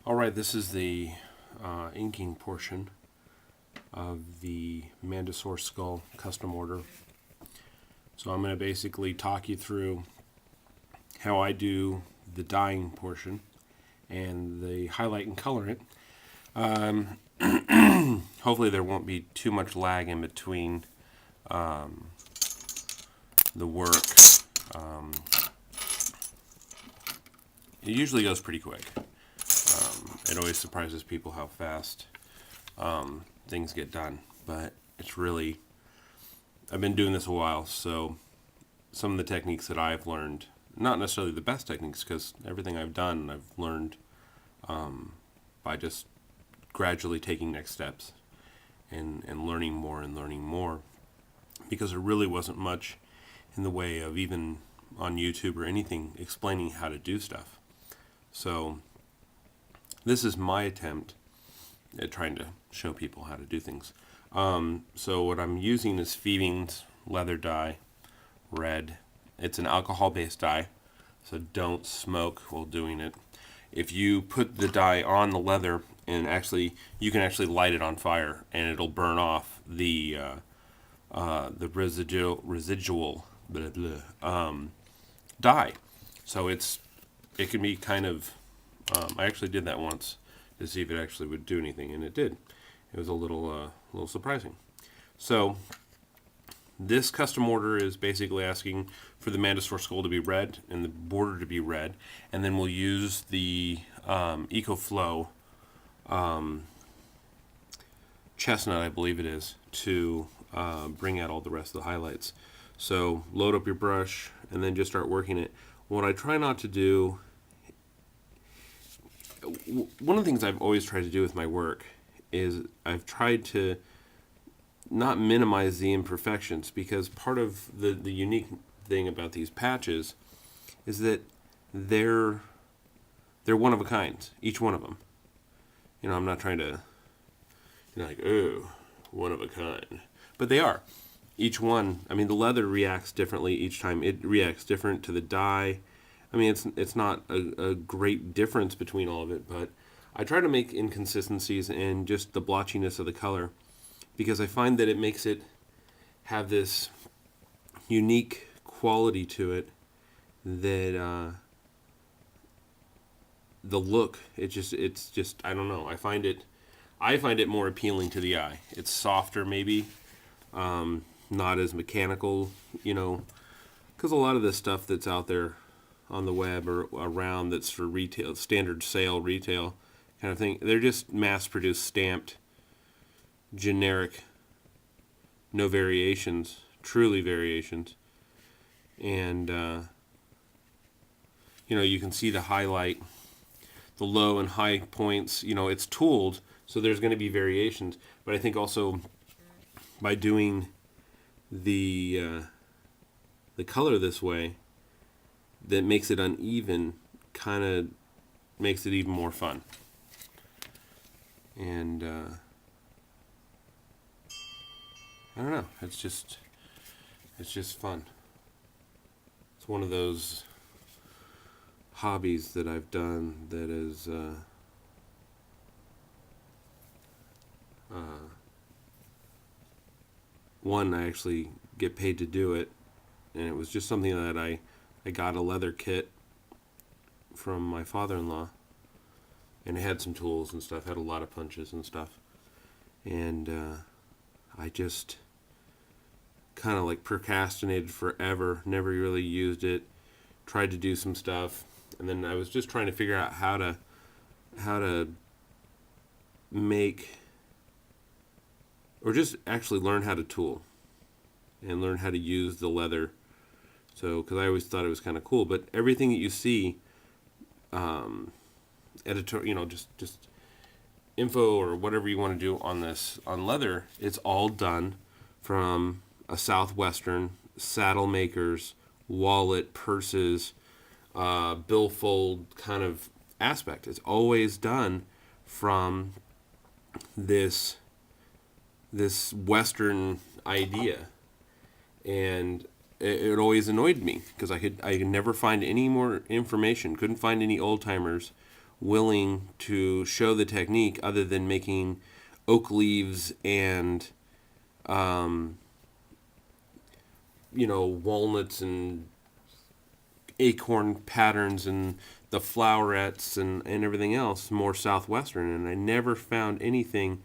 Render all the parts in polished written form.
Alright, this is the inking portion of the mythosaur skull custom order. So I'm going to basically talk you through how I do the dyeing portion and the highlight and color it. Hopefully there won't be too much lag in between the work. It usually goes pretty quick. It always surprises people how fast things get done, but it's really, I've been doing this a while, so some of the techniques that I've learned, not necessarily the best techniques, because everything I've done I've learned by just gradually taking next steps and learning more, because there really wasn't much in the way of, even on YouTube or anything, explaining how to do stuff. So this is my attempt at trying to show people how to do things. So what I'm using is Phoebing's leather dye, red. It's an alcohol-based dye, so don't smoke while doing it. If you put the dye on the leather, and you can actually light it on fire, and it'll burn off the residual blah, blah, dye. So it can be kind of, I actually did that once to see if it actually would do anything, and it did. It was a little surprising. So this custom order is basically asking for the mythosaur skull to be red and the border to be red, and then we'll use the EcoFlow Chestnut, I believe it is, to bring out all the rest of the highlights. So load up your brush and then just start working it. What I try not to do, one of the things I've always tried to do with my work is I've tried to not minimize the imperfections, because part of the unique thing about these patches is that they're one of a kind, each one of them. You know, I'm not trying to, like, oh, one of a kind. But they are. Each one, I mean, the leather reacts differently each time. It reacts different to the dye. I mean, it's not a great difference between all of it, but I try to make inconsistencies in just the blotchiness of the color, because I find that it makes it have this unique quality to it that the look, it's just I don't know. I find it more appealing to the eye. It's softer, maybe, not as mechanical, you know, because a lot of the stuff that's out there on the web or around that's for retail, standard sale retail kind of thing, they're just mass-produced, stamped, generic, no variations, truly variations. And you know, you can see the highlight, the low and high points. You know, it's tooled, so there's going to be variations. But I think also by doing the color this way, that makes it uneven, kind of makes it even more fun. And I don't know, it's just fun. It's one of those hobbies that I've done that is one, I actually get paid to do it, and it was just something that I got a leather kit from my father-in-law, and it had some tools and stuff, had a lot of punches and stuff, and I just kind of like procrastinated forever, never really used it, tried to do some stuff, and then I was just trying to figure out how to make, or just actually learn how to tool and learn how to use the leather. So, because I always thought it was kind of cool, but everything that you see, editor, you know, just info or whatever you want to do on this, on leather, it's all done from a Southwestern, Saddlemakers, wallet, purses, billfold kind of aspect. It's always done from this Western idea, and it always annoyed me because I could never find any more information. Couldn't find any old timers willing to show the technique other than making oak leaves and walnuts and acorn patterns and the flowerets and everything else more southwestern. And I never found anything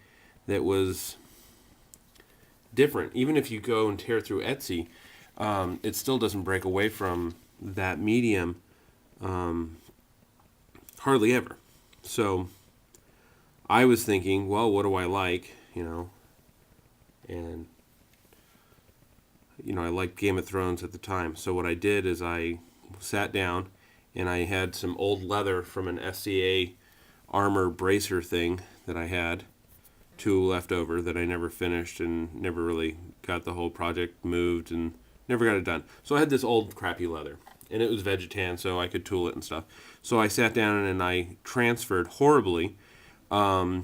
that was different. Even if you go and tear through Etsy, it still doesn't break away from that medium hardly ever. So I was thinking, well, what do I like? And I liked Game of Thrones at the time. So what I did is I sat down and I had some old leather from an SCA armor bracer thing that I had, two left over that I never finished and never really got the whole project moved and never got it done. So I had this old crappy leather and it was vegetan, so I could tool it and stuff. So I sat down and I transferred horribly 2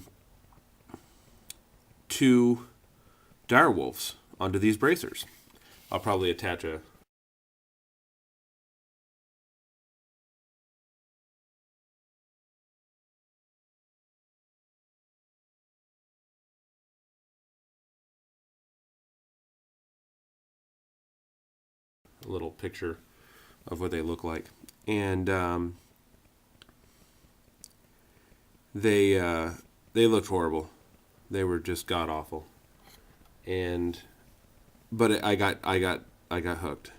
direwolves onto these bracers. I'll probably attach a little picture of what they look like. And they looked horrible. They were just god awful. But I got hooked.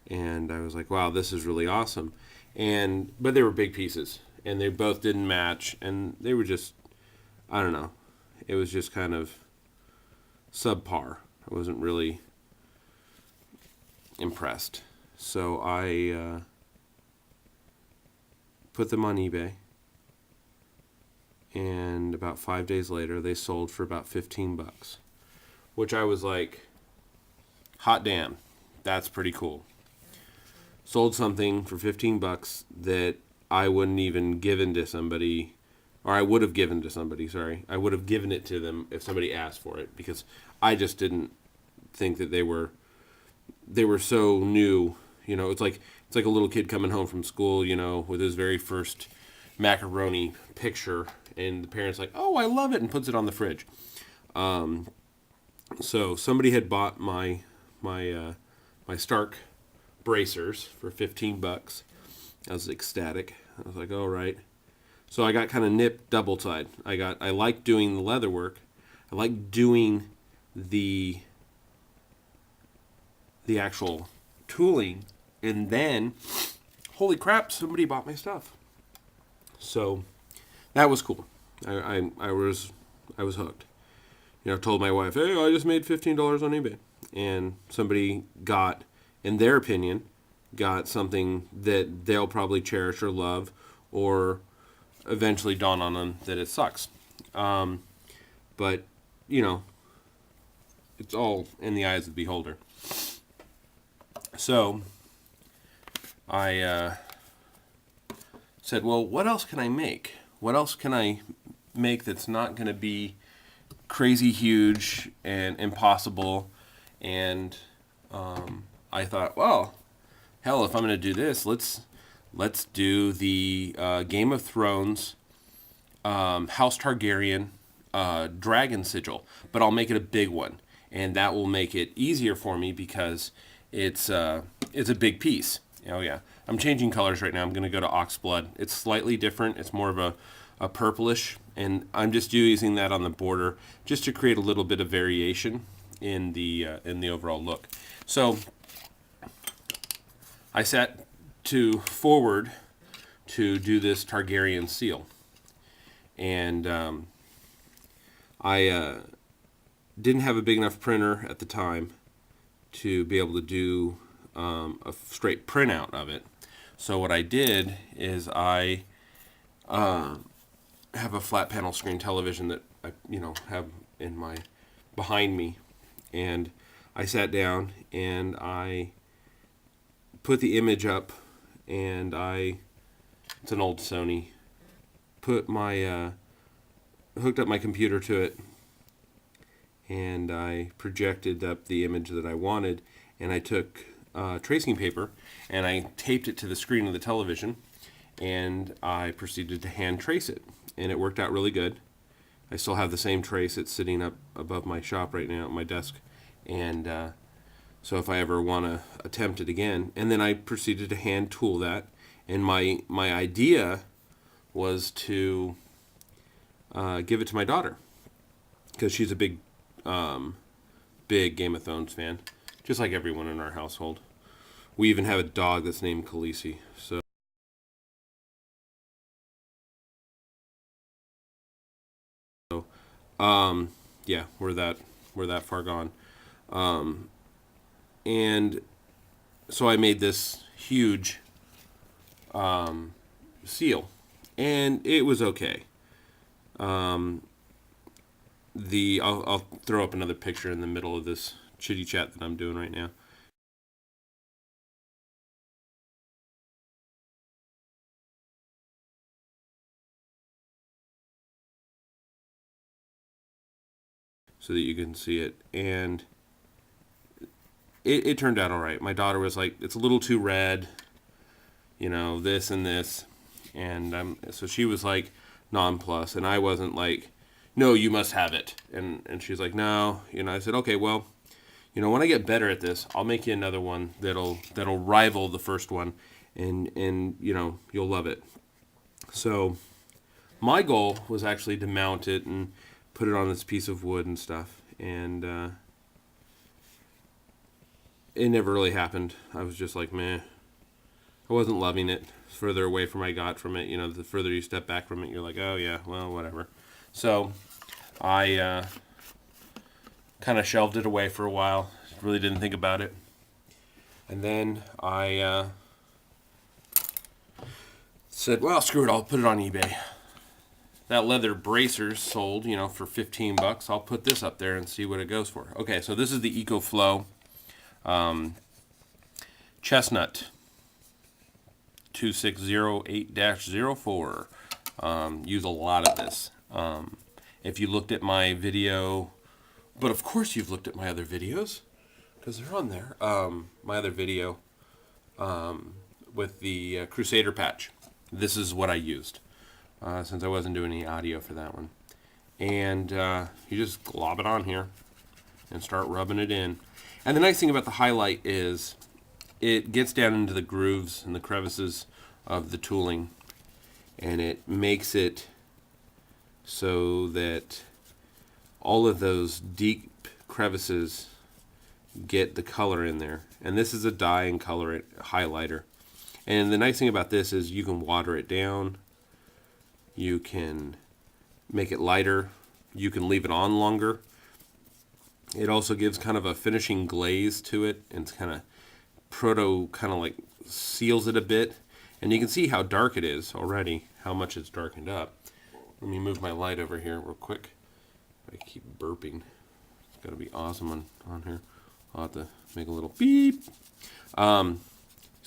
And I was like, wow, this is really awesome. But they were big pieces and they both didn't match and they were just, I don't know. It was just kind of subpar. I wasn't really impressed. So I put them on eBay, and about 5 days later they sold for about $15, which I was like, hot damn, that's pretty cool. Sold something for $15 that I wouldn't even given to somebody, or I would have given to somebody, sorry. I would have given it to them if somebody asked for it, because I just didn't think that they were so new. It's like a little kid coming home from school, with his very first macaroni picture, and the parent's like, "Oh, I love it," and puts it on the fridge. So somebody had bought my Stark bracers for $15. I was ecstatic. I was like, "All right." So I got kind of nipped double side. I like doing the leather work. I like doing the actual tooling, and then holy crap, somebody bought my stuff. So that was cool. I was hooked. Told my wife, "Hey, I just made $15 on eBay," and somebody got, in their opinion, got something that they'll probably cherish or love, or eventually dawn on them that it sucks. But it's all in the eyes of the beholder. So I said, well, what else can I make? What else can I make that's not going to be crazy huge and impossible? And I thought, well, hell, if I'm going to do this, let's do the Game of Thrones House Targaryen dragon sigil, but I'll make it a big one, and that will make it easier for me because it's a big piece. Oh yeah, I'm changing colors right now. I'm going to go to Oxblood. It's slightly different. It's more of a purplish, and I'm just using that on the border just to create a little bit of variation in the overall look. So I sat forward to do this Targaryen seal, and I didn't have a big enough printer at the time to be able to do a straight printout of it. So what I did is I have a flat panel screen television that I have in my behind me, and I sat down and I put the image up, and it's an old Sony, put my hooked up my computer to it, and I projected up the image that I wanted, and I took tracing paper and I taped it to the screen of the television, and I proceeded to hand trace it, and it worked out really good. I still have the same trace. It's sitting up above my shop right now at my desk, and so if I ever want to attempt it again, and then I proceeded to hand tool that, and my idea was to give it to my daughter, because she's a big Game of Thrones fan, just like everyone in our household. We even have a dog that's named Khaleesi. So yeah, we're that far gone. And so I made this huge seal, and it was okay. I'll throw up another picture in the middle of this chitty chat that I'm doing right now. So that you can see it, and it turned out all right. My daughter was like, it's a little too red, this and this, and so she was like nonplussed, and I wasn't like, no, you must have it, and she's like, no, I said, okay, well, when I get better at this, I'll make you another one that'll rival the first one, and you'll love it. So my goal was actually to mount it and put it on this piece of wood and stuff, and it never really happened. I was just like, meh. I wasn't loving it. The further away from I got from it, the further you step back from it, you're like, oh yeah, well, whatever. So I kind of shelved it away for a while. Really didn't think about it. And then I said, well, screw it, I'll put it on eBay. That leather bracer sold, for $15. I'll put this up there and see what it goes for. Okay, so this is the EcoFlow Chestnut 2608-04. Use a lot of this. If you looked at my video, but of course you've looked at my other videos, because they're on there. My other video with the Crusader patch. This is what I used. Since I wasn't doing any audio for that one. And you just glob it on here and start rubbing it in. And the nice thing about the highlight is it gets down into the grooves and the crevices of the tooling, and it makes it so that all of those deep crevices get the color in there. And this is a dye and color highlighter. And the nice thing about this is you can water it down. You can make it lighter. You can leave it on longer. It also gives kind of a finishing glaze to it, and it's kind of like seals it a bit. And you can see how dark it is already, how much it's darkened up. Let me move my light over here real quick. I keep burping. It's got to be awesome on here. I'll have to make a little beep. So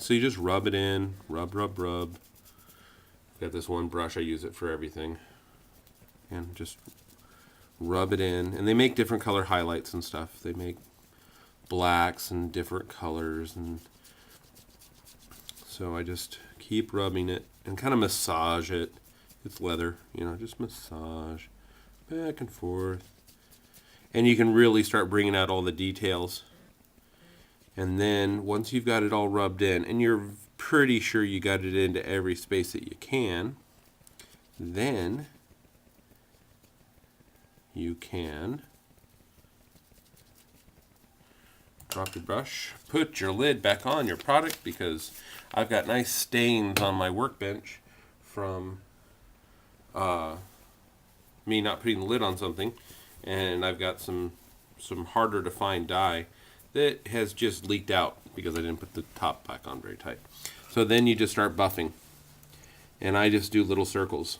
you just rub it in, rub. I've got this one brush, I use it for everything. And just rub it in. And they make different color highlights and stuff. They make blacks and different colors. And so I just keep rubbing it and kind of massage it. It's leather, just massage back and forth. And you can really start bringing out all the details. And then once you've got it all rubbed in, and you're pretty sure you got it into every space that you can, then you can drop your brush, put your lid back on your product, because I've got nice stains on my workbench from me not putting the lid on something, and I've got some harder to find dye that has just leaked out because I didn't put the top back on very tight. So then you just start buffing, and I just do little circles.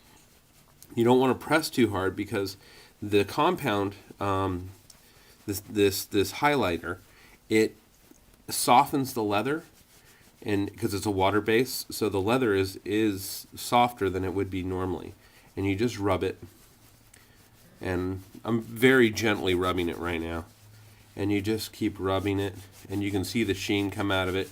You don't want to press too hard, because the compound, this highlighter, it softens the leather, and because it's a water base, so the leather is softer than it would be normally. And you just rub it, and I'm very gently rubbing it right now. And you just keep rubbing it, and you can see the sheen come out of it.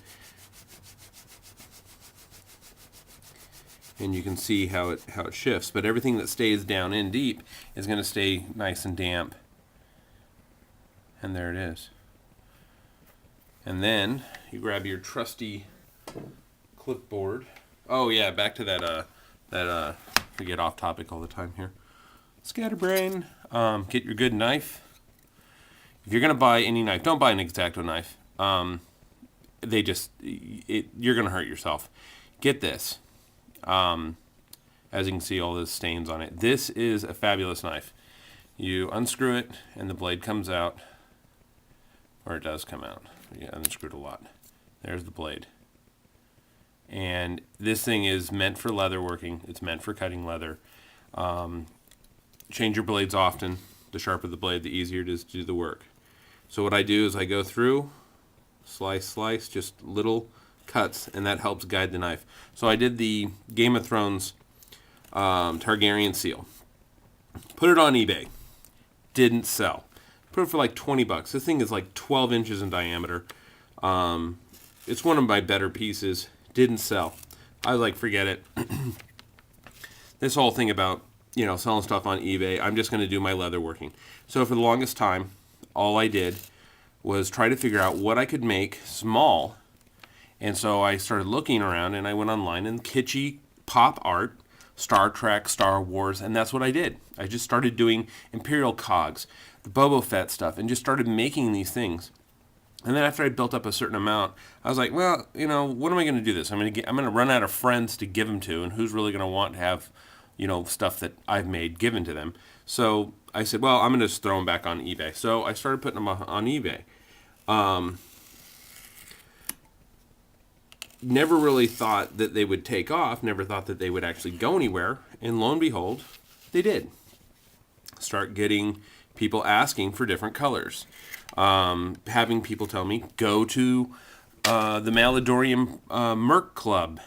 and you can see how it shifts. But everything that stays down in deep is going to stay nice and damp. And there it is. And then you grab your trusty clipboard. Oh yeah, back to that we get off topic all the time here. Scatterbrain. Get your good knife. If you're gonna buy any knife, don't buy an X-Acto knife. You're gonna hurt yourself. Get this. As you can see, all those stains on it. This is a fabulous knife. You unscrew it, and the blade comes out, or it does come out. You unscrewed a lot. There's the blade. And this thing is meant for leather working. It's meant for cutting leather. Change your blades often. The sharper the blade, the easier it is to do the work. So what I do is I go through, slice, just little cuts, and that helps guide the knife. So I did the Game of Thrones Targaryen seal. Put it on eBay. Didn't sell. Put it for like $20. This thing is like 12 inches in diameter. It's one of my better pieces. Didn't sell. I was like, forget it. This whole thing about, selling stuff on eBay, I'm just going to do my leather working. So for the longest time, all I did was try to figure out what I could make small. And so I started looking around, and I went online, and kitschy pop art, Star Trek, Star Wars, and that's what I did. I just started doing Imperial cogs, the Boba Fett stuff, and just started making these things. And then after I built up a certain amount, I was like, well, what am I going to do this? I'm going to run out of friends to give them to, and who's really going to want to have, stuff that I've made given to them. So I said, well, I'm going to just throw them back on eBay. So I started putting them on eBay. Never really thought that they would take off. Never thought that they would actually go anywhere. And lo and behold, they did. Start getting people asking for different colors. Having people tell me, go to the Maladorian Merc Club,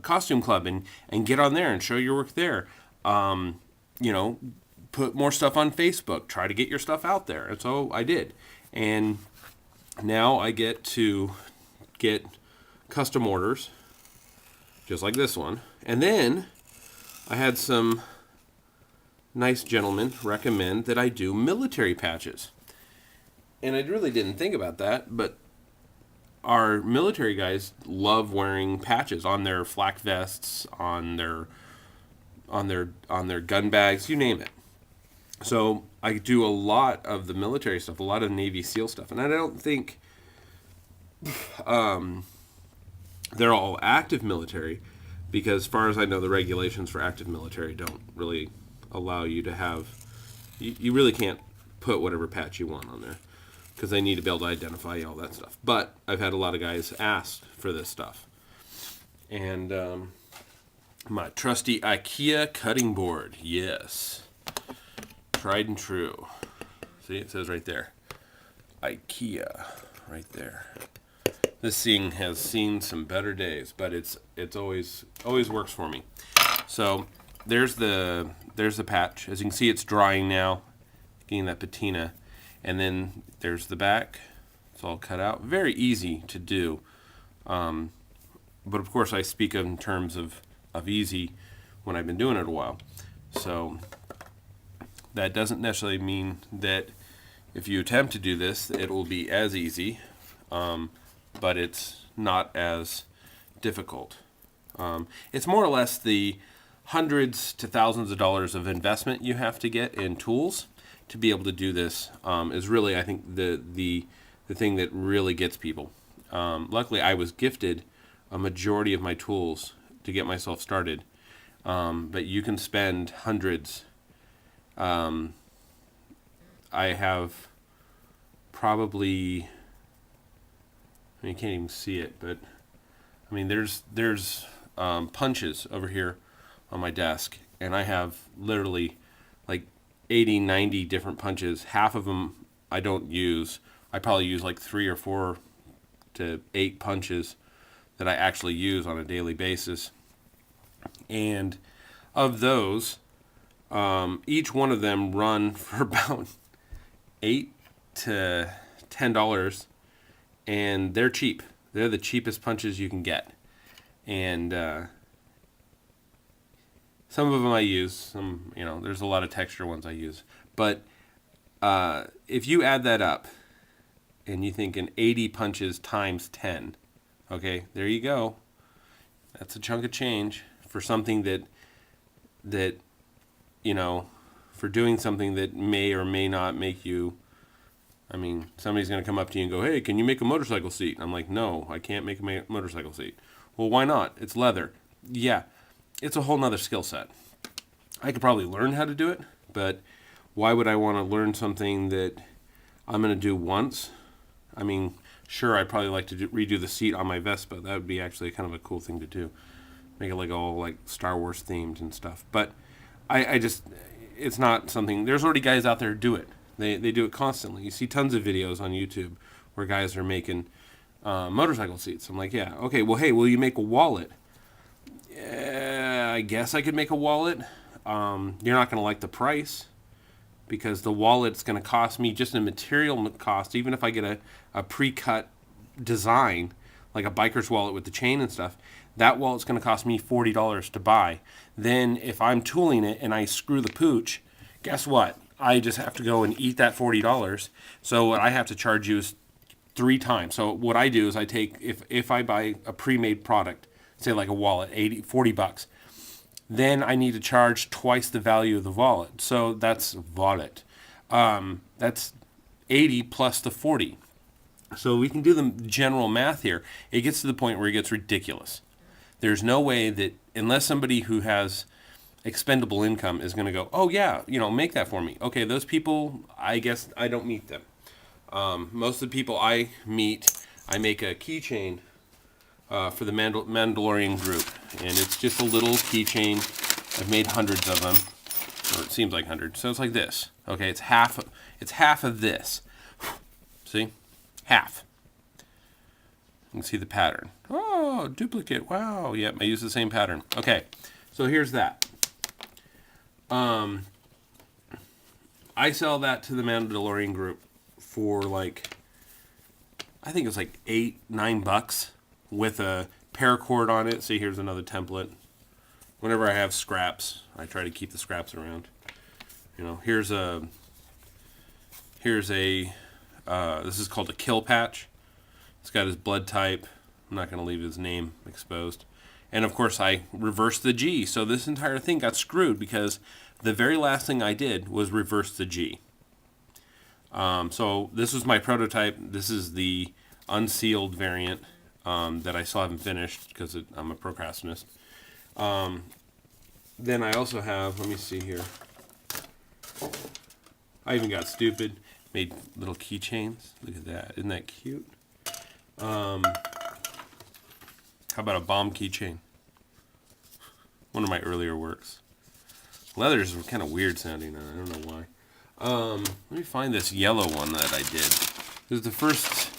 Costume Club, and get on there and show your work there. Put more stuff on Facebook. Try to get your stuff out there. And so I did. And now I get to get custom orders, just like this one. And then I had some nice gentlemen recommend that I do military patches. And I really didn't think about that, but our military guys love wearing patches on their flak vests, on their gun bags, you name it. So I do a lot of the military stuff, a lot of Navy SEAL stuff, and I don't think they're all active military, because as far as I know, the regulations for active military don't really allow you to have. You really can't put whatever patch you want on there, because they need to be able to identify all that stuff. But I've had a lot of guys ask for this stuff. And my trusty IKEA cutting board. Yes. Tried and true. See, it says right there. IKEA. Right there. This thing has seen some better days, but it's always works for me. So there's the patch. As you can see, it's drying now, getting that patina. And then there's the back. It's all cut out. Very easy to do. But of course, I speak in terms of easy when I've been doing it a while. So that doesn't necessarily mean that if you attempt to do this, it will be as easy. But it's not as difficult. It's more or less the hundreds to thousands of dollars of investment you have to get in tools to be able to do this is really, I think, the thing that really gets people. Luckily, I was gifted a majority of my tools to get myself started, but you can spend hundreds. I have probably, you can't even see it, but there's punches over here on my desk, and I have literally like 80, 90 different punches. Half of them I don't use. I probably use like 3 or 4 to 8 punches that I actually use on a daily basis. And of those, each one of them run for about $8 to $10, and they're cheap. They're the cheapest punches you can get. And Some of them I use. Some, you know, there's a lot of texture ones I use. But if you add that up and you think an 80 punches times 10, okay, there you go. That's a chunk of change for something that you know, for doing something that may or may not make you. I mean, somebody's going to come up to you and go, hey, can you make a motorcycle seat? I'm like, no, I can't make a motorcycle seat. Well, why not? It's leather. Yeah, it's a whole nother skill set. I could probably learn how to do it, but why would I want to learn something that I'm going to do once? I mean, sure, I'd probably like to redo the seat on my Vespa. That would be actually kind of a cool thing to do. Make it like all like Star Wars themed and stuff. But I just, it's not something, there's already guys out there who do it. They do it constantly. You see tons of videos on YouTube where guys are making motorcycle seats. I'm like, yeah, okay, well, hey, will you make a wallet? I guess I could make a wallet. You're not going to like the price because the wallet's going to cost me just a material cost, even if I get a pre-cut design, like a biker's wallet with the chain and stuff. That wallet's going to cost me $40 to buy. Then if I'm tooling it and I screw the pooch, guess what? I just have to go and eat that $40. So what I have to charge you is 3 times. So what I do is I take, if I buy a pre-made product, say like a wallet, $40, then I need to charge twice the value of the wallet. So that's wallet. That's 80 plus the 40. So we can do the general math here. It gets to the point where it gets ridiculous. There's no way that, unless somebody who has expendable income is going to go, oh yeah, you know, make that for me. Okay, those people, I guess I don't meet them. Most of the people I meet, I make a keychain for the Mandalorian group, and it's just a little keychain. I've made hundreds of them, or it seems like hundreds. So it's like this. Okay, it's half of this. See, half. You can see the pattern. Oh, duplicate. Wow. Yep, I use the same pattern. Okay, so here's that. I sell that to the Mandalorian group for like, I think it's like $8-9 with a paracord on it. See, here's another template. Whenever I have scraps, I try to keep the scraps around. You know, here's a this is called a kill patch. It's got his blood type. I'm not going to leave his name exposed. And of course I reversed the G. So this entire thing got screwed because the very last thing I did was reverse the G. So this was my prototype. This is the unsealed variant that I still haven't finished because I'm a procrastinist. Then I also have, let me see here. I even got stupid. Made little keychains. Look at that. Isn't that cute? How about a bomb keychain? One of my earlier works. Leathers are kind of weird sounding. I don't know why. Let me find this yellow one that I did. This is the first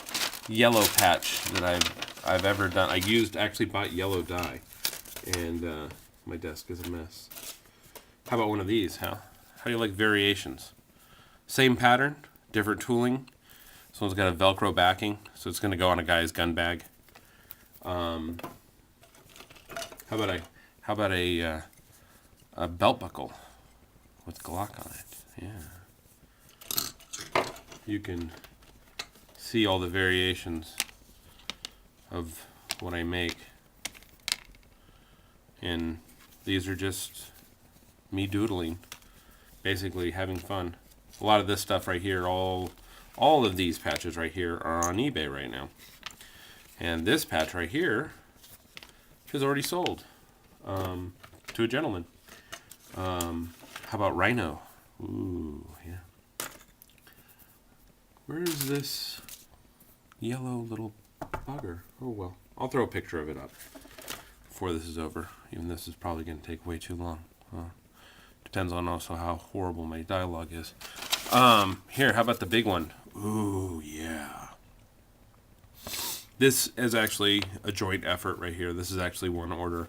yellow patch that I've ever done. I actually bought yellow dye, and my desk is a mess. How about one of these? How do you like variations? Same pattern, different tooling. This one's got a Velcro backing, so it's going to go on a guy's gun bag. How about a belt buckle with Glock on it? Yeah. You can see all the variations of what I make. And these are just me doodling, basically having fun. A lot of this stuff right here, all of these patches right here are on eBay right now. And this patch right here is already sold to a gentleman. How about Rhino? Ooh, yeah. Where's this yellow little bugger? Oh, well. I'll throw a picture of it up before this is over. Even this is probably going to take way too long. Depends on also how horrible my dialogue is. Here, how about the big one? Ooh, yeah. This is actually a joint effort right here. This is actually one order.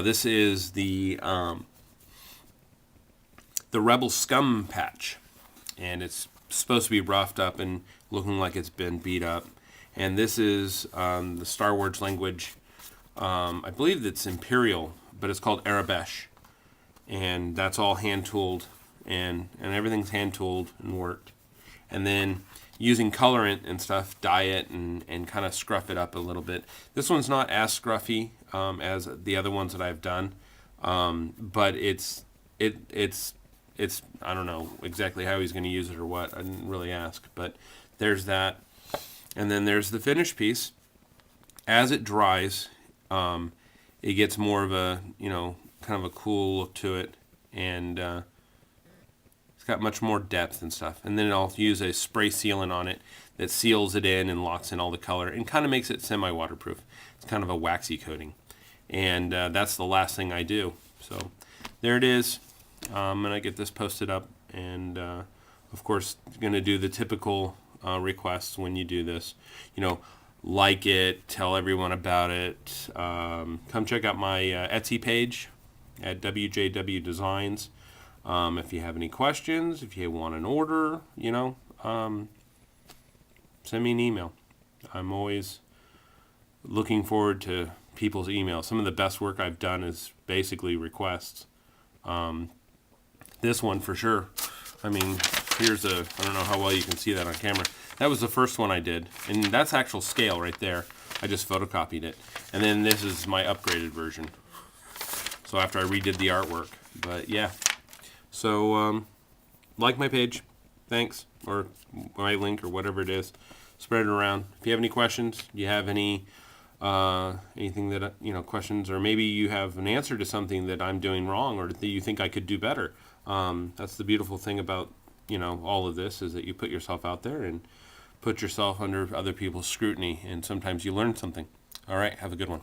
This is the Rebel Scum patch. And it's supposed to be roughed up and looking like it's been beat up. And this is the Star Wars language. I believe it's Imperial, but it's called Arabesh. and that's all hand tooled, and everything's hand tooled and worked. And then using colorant and stuff, dye it and kind of scruff it up a little bit. This one's not as scruffy as the other ones that I've done, but it's I don't know exactly how he's going to use it or what. I didn't really ask, but there's that. And then there's the finished piece. As it dries, it gets more of a, kind of a cool look to it, and it's got much more depth and stuff. And then I'll use a spray sealant on it that seals it in and locks in all the color and kind of makes it semi-waterproof. It's kind of a waxy coating. And that's the last thing I do. So there it is. I'm going to get this posted up, and of course going to do the typical requests when you do this. Like it, tell everyone about it. Come check out my Etsy page at WJW Designs. If you have any questions, if you want an order, send me an email. I'm always looking forward to people's emails. Some of the best work I've done is basically requests. This one for sure. I mean, I don't know how well you can see that on camera. That was the first one I did, and that's actual scale right there. I just photocopied it. And then this is my upgraded version. So after I redid the artwork. But yeah. So, like my page. Thanks. Or my link or whatever it is. Spread it around. If you have any questions, you have anything that, questions, or maybe you have an answer to something that I'm doing wrong or that you think I could do better. That's the beautiful thing about, all of this, is that you put yourself out there and put yourself under other people's scrutiny, and sometimes you learn something. All right, have a good one.